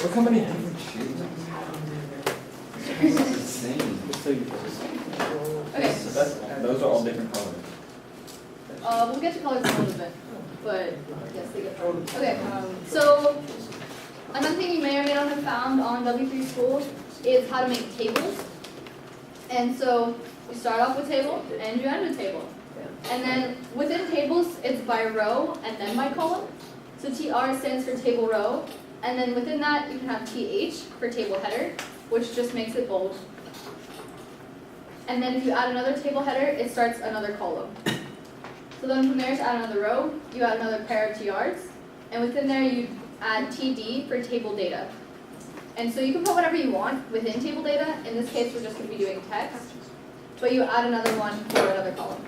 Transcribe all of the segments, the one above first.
Look how many different shades of It's insane. Okay. So those are all different colors. We'll get to colors in a little bit, but yes, they get colors. Okay, so another thing you may or may not have found on W3 School is how to make tables. And so you start off with table and you end with table. And then within tables, it's by row and then by column. So TR stands for table row. And then within that, you can have TH for table header, which just makes it bold. And then if you add another table header, it starts another column. So then from there to add another row, you add another pair of TRs. And within there, you add TD for table data. And so you can put whatever you want within table data. In this case, we're just going to be doing text. But you add another one for another column.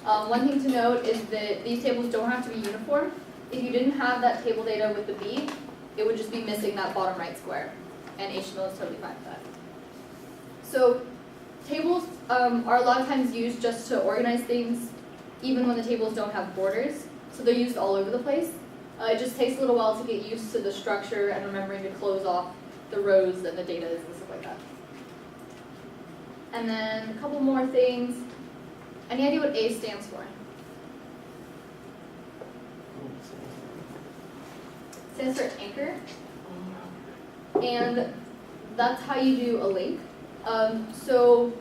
One thing to note is that these tables don't have to be uniform. If you didn't have that table data with the B, it would just be missing that bottom right square. And HTML is totally fine with that. So tables are a lot of times used just to organize things, even when the tables don't have borders. So they're used all over the place. It just takes a little while to get used to the structure and remembering to close off the rows and the data and stuff like that. And then a couple more things. Any idea what A stands for? It stands for anchor. And that's how you do a link. So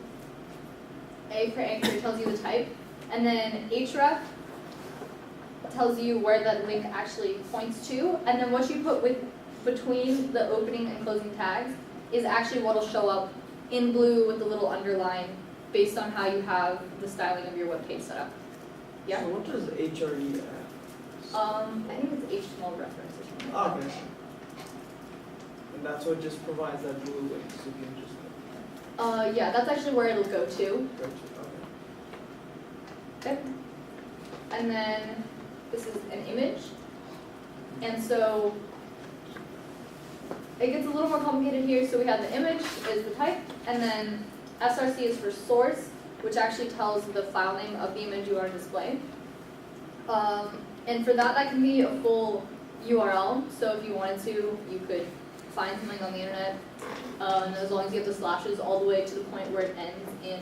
A for anchor tells you the type. And then href tells you where that link actually points to. And then what you put between the opening and closing tags is actually what will show up in blue with the little underline based on how you have the styling of your web page set up. Yeah? So what does HRE add? I think it's HTML reference or something. Oh, okay. And that's what just provides that blue link, so you can just Yeah, that's actually where it'll go to. go to, Okay. And then this is an image. And so it gets a little more complicated here. So we have the image is the type, and then SRC is for source, which actually tells the file name of the image you want to display. And for that, that can be a full URL. So if you wanted to, you could find something on the internet, and as long as you have the slashes all the way to the point where it ends in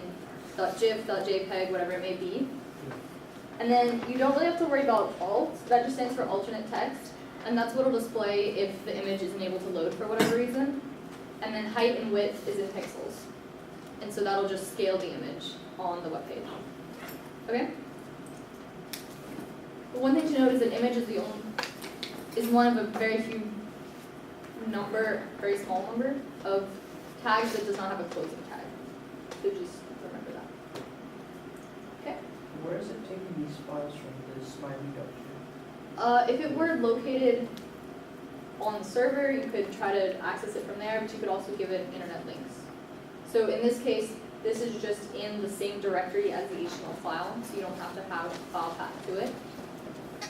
.gif, .jpeg, whatever it may be. And then you don't really have to worry about alt. That just stands for alternate text. And that's what it'll display if the image isn't able to load for whatever reason. And then height and width is in pixels. And so that'll just scale the image on the web page. Okay? But one thing to note is that image is one of a very few very small number of tags that does not have a closing tag. So just remember that. Okay? Where is it taking these files from, this smiley document? If it were located on the server, you could try to access it from there, but you could also give it internet links. So in this case, this is just in the same directory as the HTML file, so you don't have to have a file path to it.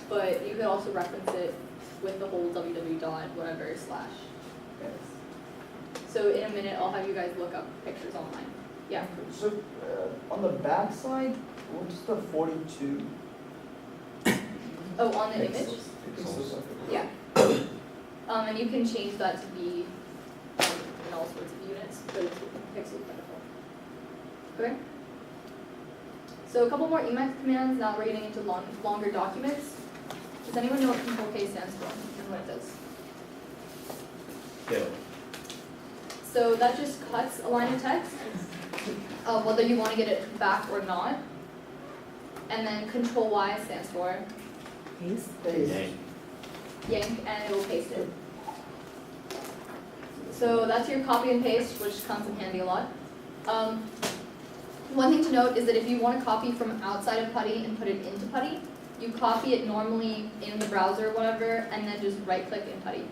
But you could also reference it with the whole www.whatever / goes. So in a minute, I'll have you guys look up pictures online. Yeah? So on the back side, what's the 42? Oh, on the image? Pixels. Yeah. And you can change that to be in all sorts of units, but it's pixels by default. Okay? So a couple more Emacs commands, now we're getting into longer documents. Does anyone know what Control K stands for and what it does? Kill. So that just cuts a line of text, whether you want to get it back or not. And then Control Y stands for Paste. yank, and it will paste it. So that's your copy and paste, which comes in handy a lot. One thing to note is that if you want to copy from outside of PuTTY and put it into PuTTY, you copy it normally in the browser or whatever, and then just right-click in PuTTY.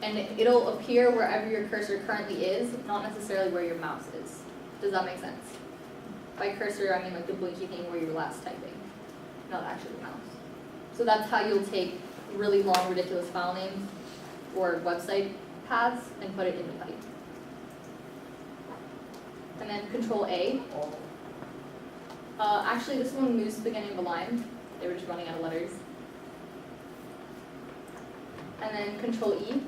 And it'll appear wherever your cursor currently is, not necessarily where your mouse is. Does that make sense? By cursor, I mean like the blinky thing where you were last typing, not actually the mouse. So that's how you'll take really long, ridiculous file names or website paths and put it into PuTTY. And then Control A. Actually, this one moves to the beginning of a line. They were just running out of letters. And then Control E.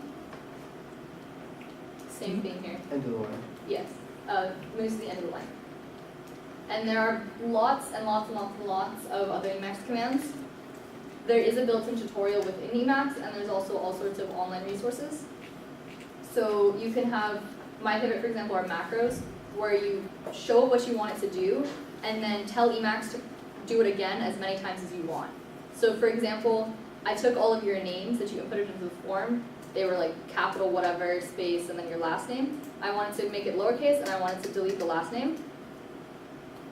same thing here. End of the line. Yes, moves to the end of the line. And there are lots and lots and lots and lots of other Emacs commands. There is a built-in tutorial within Emacs, and there's also all sorts of online resources. So you can have, my favorite, for example, are macros, where you show what you want it to do, and then tell Emacs to do it again as many times as you want. So for example, I took all of your names that you inputted into the form. They were like capital whatever, space, and then your last name. I wanted to make it lowercase, and I wanted to delete the last name.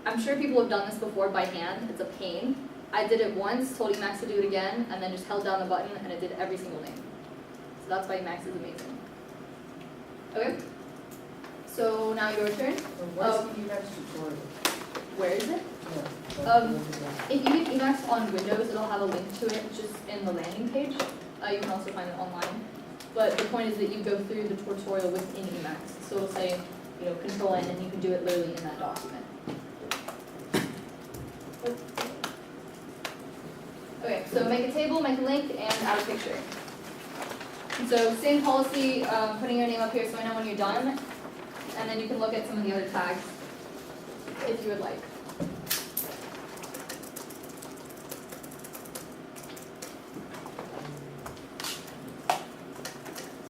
I'm sure people have done this before by hand. It's a pain. I did it once, told Emacs to do it again, and then just held down the button, and it did every single name. So that's why Emacs is amazing. Okay? So now your turn. Where's the Emacs tutorial? Where is it? Yeah. If you get Emacs on Windows, it'll have a link to it just in the landing page. You can also find it online. But the point is that you go through the tutorial within Emacs. So it'll say, you know, Control N, and you can do it literally in that document. Okay, so make a table, make a link, and add a picture. And so same policy, putting your name up here so I know when you're done. And then you can look at some of the other tags if you would like.